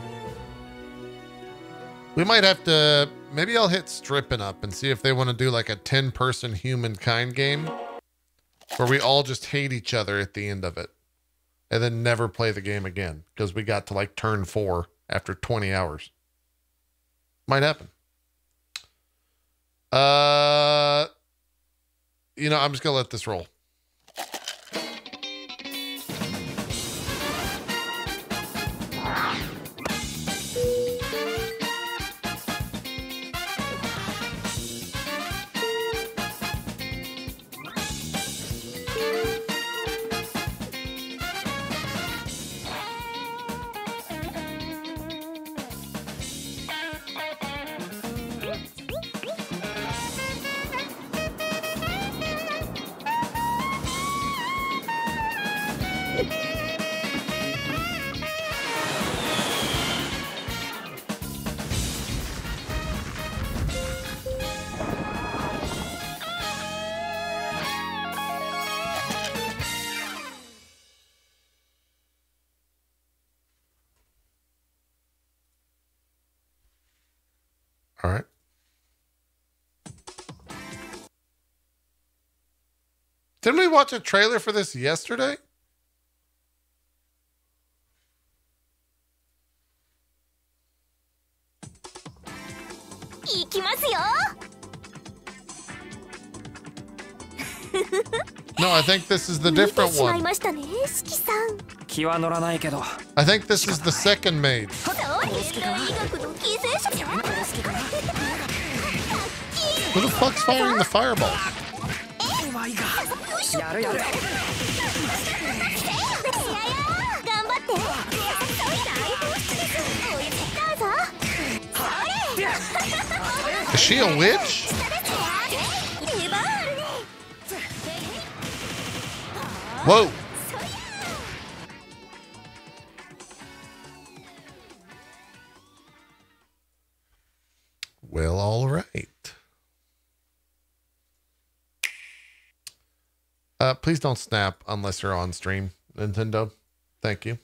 We might have to, maybe I'll hit Strippin' Up and see if they want to do like a 10-person humankind game where we all just hate each other at the end of it and then never play the game again because we got to like turn 4 after 20 hours. Might happen. You know, I'm just going to let this roll. All right. Didn't we watch a trailer for this yesterday? No, I think this is the different one. I think this is the second maid. Who the fuck's firing the fireball? Is she a witch? Whoa. Well, all right. Please don't snap unless you're on stream, Nintendo. Thank you.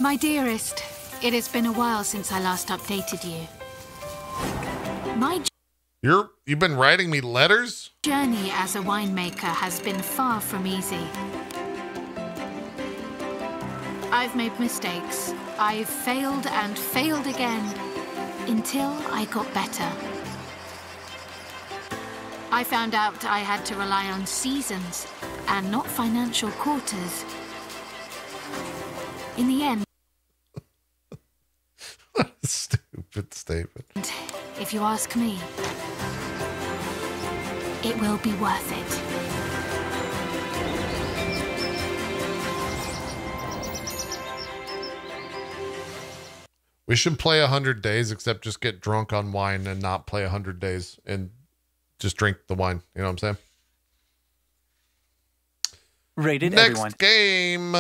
My dearest, it has been a while since I last updated you. You've been writing me letters? Journey as a winemaker has been far from easy. I've made mistakes. I've failed and failed again until I got better. I found out I had to rely on seasons and not financial quarters. In the end... What a stupid statement. If you ask me, it will be worth it. We should play 100 days, except just get drunk on wine and not play 100 days and just drink the wine. You know what I'm saying? Rated Next everyone. Game.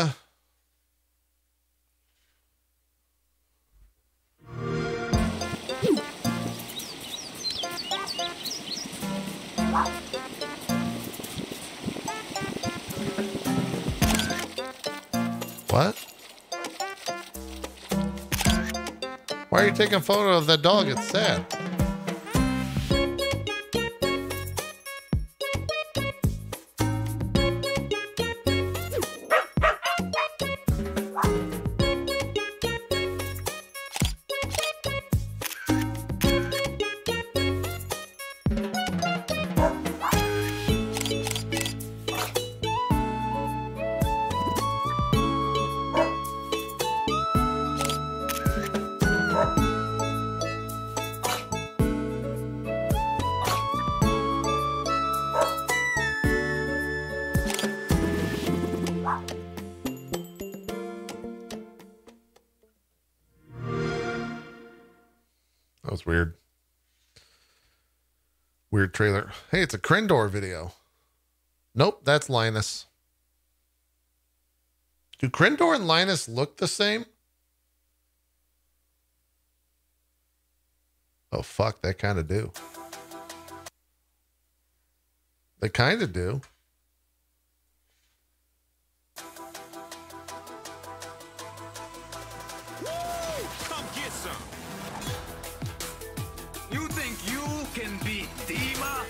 What? Why are you taking a photo of that dog? It's sad. That was weird. Weird trailer. Hey, it's a Krendor video. Nope, that's Linus. Do Krendor and Linus look the same? Oh, fuck, they kind of do. They kind of do. Come get some. You think you can beat Dima?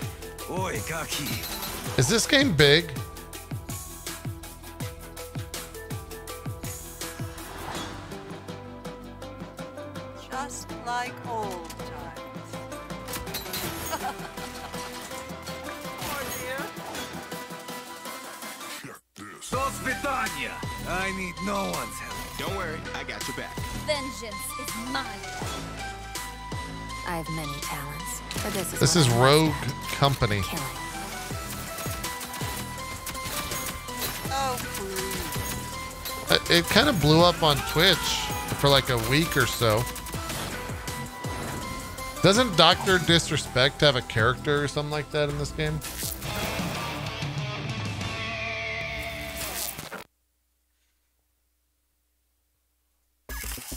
Oi, Kaki. Is this game big? Just like old times. Oh dear. Dos Vitania. I need no one's help. Don't worry, I got your back. Vengeance is mine. I have many talents, but This is Rogue Company. Oh, It kind of blew up on Twitch for like a week or so. Doesn't Dr. Disrespect have a character or something like that in this game?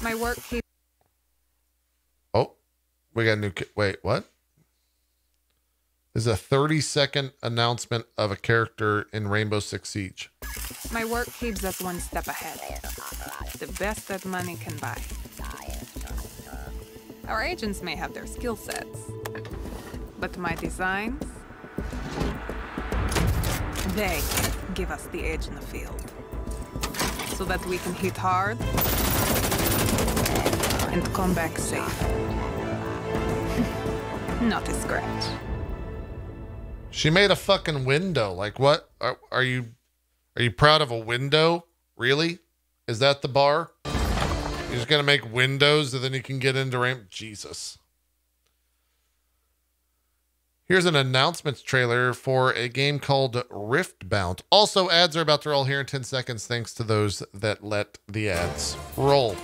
My work keeps. Oh, we got a new wait, what? There's a 30-second announcement of a character in Rainbow Six Siege. My work keeps us one step ahead. The best that money can buy. Our agents may have their skill sets, but my designs, they give us the edge in the field, so that we can hit hard and come back safe. Not a scratch. She made a fucking window. Like, what? Are you proud of a window? Really? Is that the bar? You're just gonna make windows and then you can get into Rainbow? Jesus. Here's an announcements trailer for a game called Riftbound. Also, ads are about to roll here in 10 seconds, thanks to those that let the ads roll.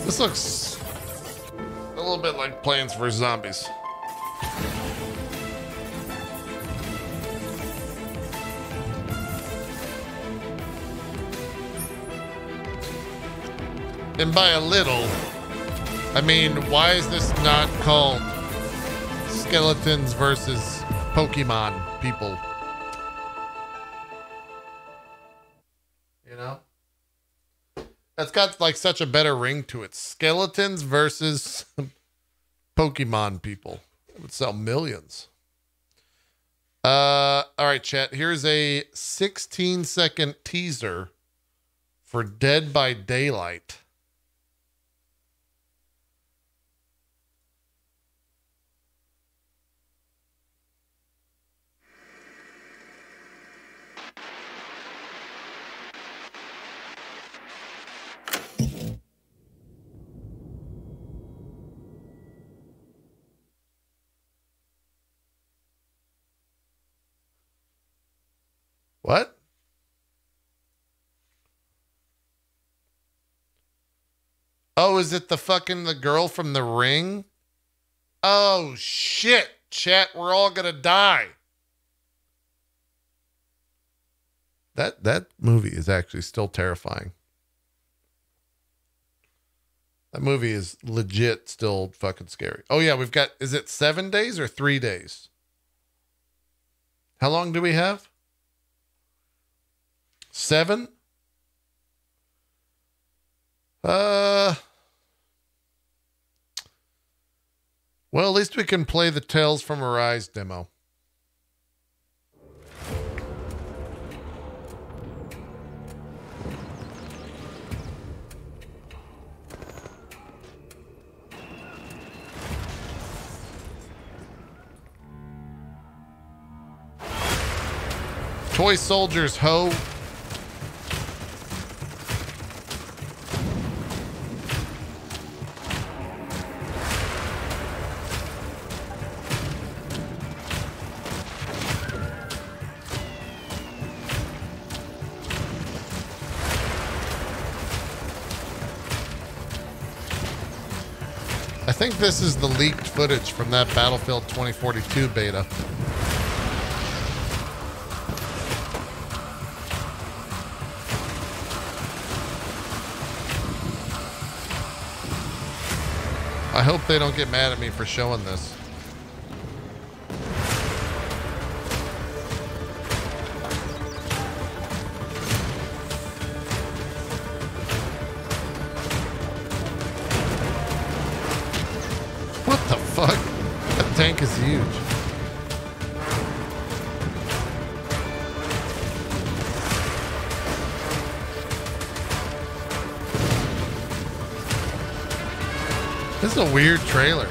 This looks a little bit like Plants vs. Zombies. And by a little, I mean, why is this not called Skeletons versus Pokemon people? You know? That's got like such a better ring to it. Skeletons versus Pokemon people. It would sell millions. All right, chat. Here's a 16-second teaser for Dead by Daylight. What? Oh, is it the girl from The Ring? Oh, shit. Chat, we're all gonna die. That movie is actually still terrifying. That movie is legit still fucking scary. Oh, yeah, we've got, is it 7 days or 3 days? How long do we have? 7? Well, at least we can play the Tales from Arise demo. Toy soldiers, ho. I think this is the leaked footage from that Battlefield 2042 beta. I hope they don't get mad at me for showing this. What the fuck? That tank is huge. This is a weird trailer.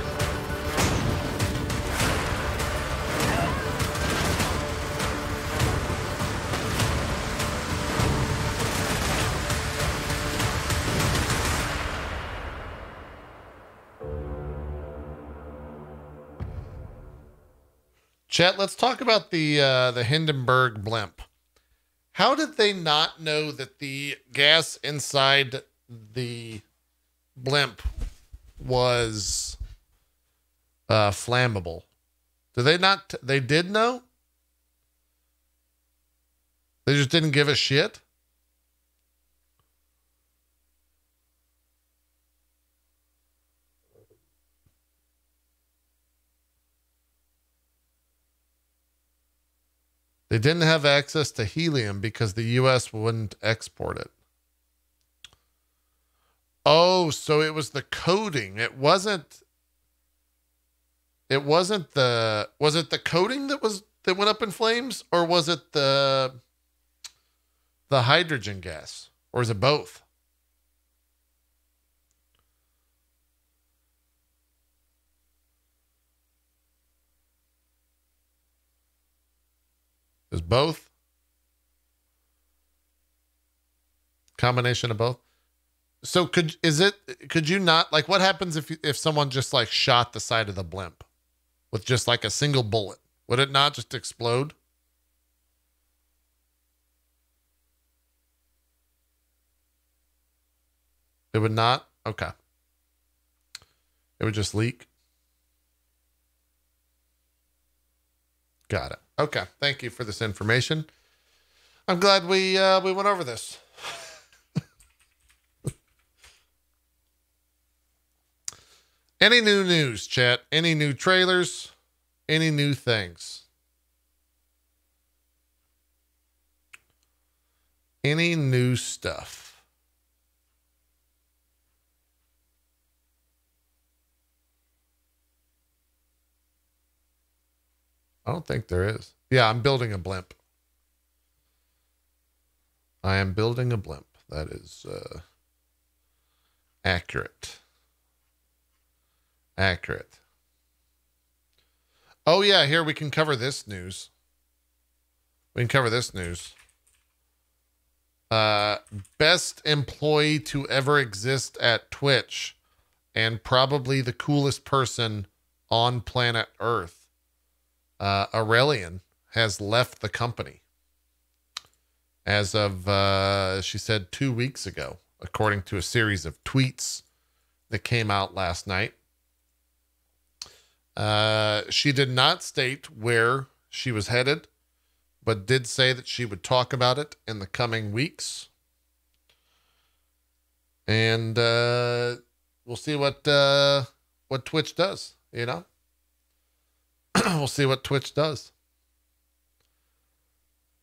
Chat, let's talk about the Hindenburg blimp. How did they not know that the gas inside the blimp was flammable? Did they not? They did know? They just didn't give a shit? They didn't have access to helium because the U.S. wouldn't export it. Oh, so it was the coating. It wasn't the, was it the coating that went up in flames, or was it the hydrogen gas, or is it both? Is both? Combination of both? So could you not, like, what happens if someone just like shot the side of the blimp with just like a single bullet? Would it not just explode? It would not? Okay. It would just leak. Got it. Okay. Thank you for this information. I'm glad we went over this. Any new news, chat? Any new trailers? Any new things? Any new stuff? I don't think there is. Yeah, I'm building a blimp. I am building a blimp. That is accurate. Accurate. Oh, yeah, here we can cover this news. We can cover this news. Best employee to ever exist at Twitch and probably the coolest person on planet Earth. Aurelian has left the company as of, she said 2 weeks ago, according to a series of tweets that came out last night. She did not state where she was headed, but did say that she would talk about it in the coming weeks. And we'll see what Twitch does, you know? We'll see what Twitch does.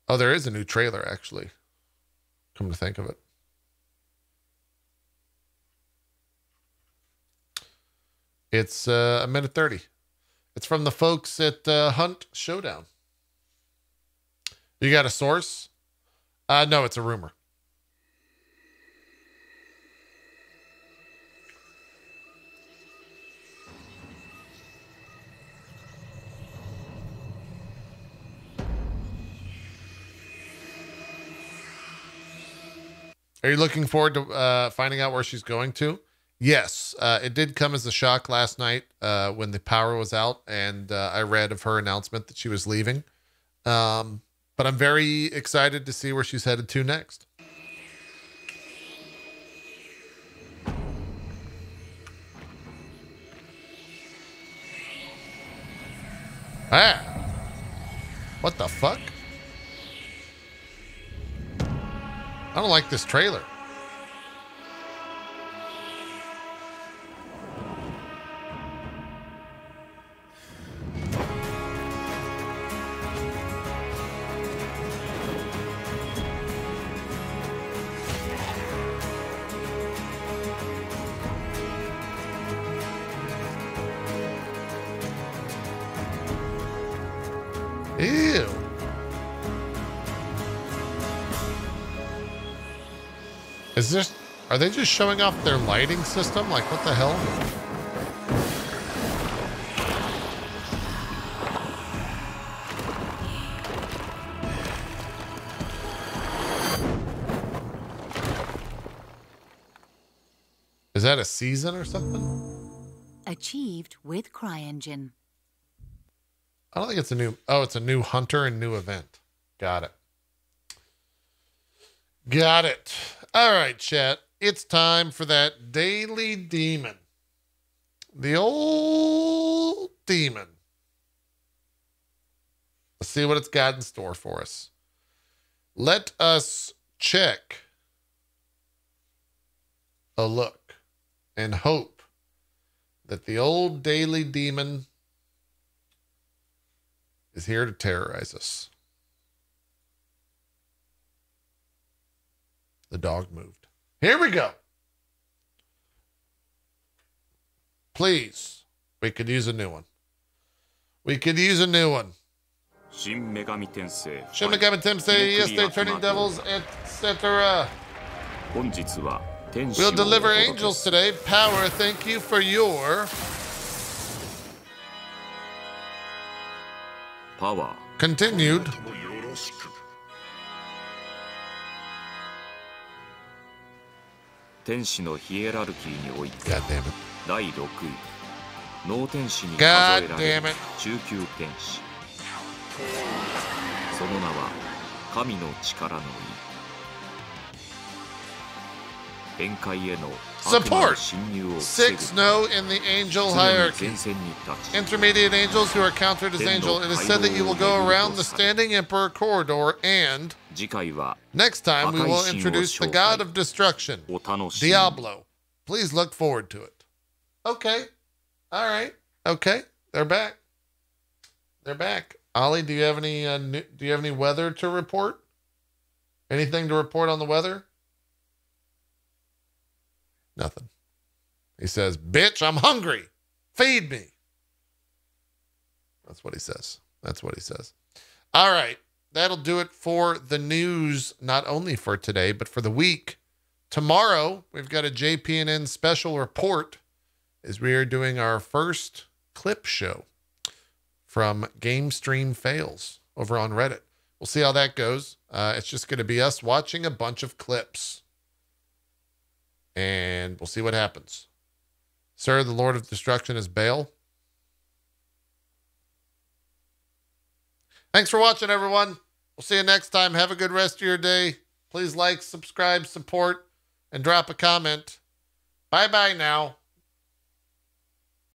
Oh, there is a new trailer, actually. Come to think of it. It's a minute 30. It's from the folks at Hunt Showdown. You got a source? No, it's a rumor. Are you looking forward to finding out where she's going to? Yes, it did come as a shock last night when the power was out and I read of her announcement that she was leaving. But I'm very excited to see where she's headed to next. Ah! What the fuck? I don't like this trailer. Ew. Are they just showing off their lighting system? Like, what the hell? Is that a season or something? Achieved with CryEngine. I don't think it's a new... Oh, it's a new hunter and new event. Got it. Got it. All right, chat. It's time for that daily demon. The old demon. Let's see what it's got in store for us. Let us check a look and hope that the old daily demon is here to terrorize us. The dog moved. Here we go. Please. We could use a new one. We could use a new one. Shin Megami Tensei, yes, they're turning devils, etc. We'll deliver angels today. Power, thank you for your... Power. Continued. God damn it. God damn it. その名は神の力の意。天界への Support! 6 no in the angel hierarchy. Intermediate angels who are countered as angel. It is said that you will go around the standing emperor corridor and next time we will introduce the god of destruction, Diablo. Please look forward to it. Okay. All right. Okay. They're back. They're back. Ollie, do you have any weather to report? Anything to report on the weather? Nothing. He says, bitch, I'm hungry. Feed me. That's what he says. That's what he says. All right. That'll do it for the news, not only for today, but for the week. Tomorrow, we've got a JPNN special report as we are doing our first clip show from Game Stream Fails over on Reddit. We'll see how that goes. It's just going to be us watching a bunch of clips. And we'll see what happens. Sir, the Lord of Destruction is Baal. Thanks for watching, everyone. We'll see you next time. Have a good rest of your day. Please like, subscribe, support, and drop a comment. Bye-bye now.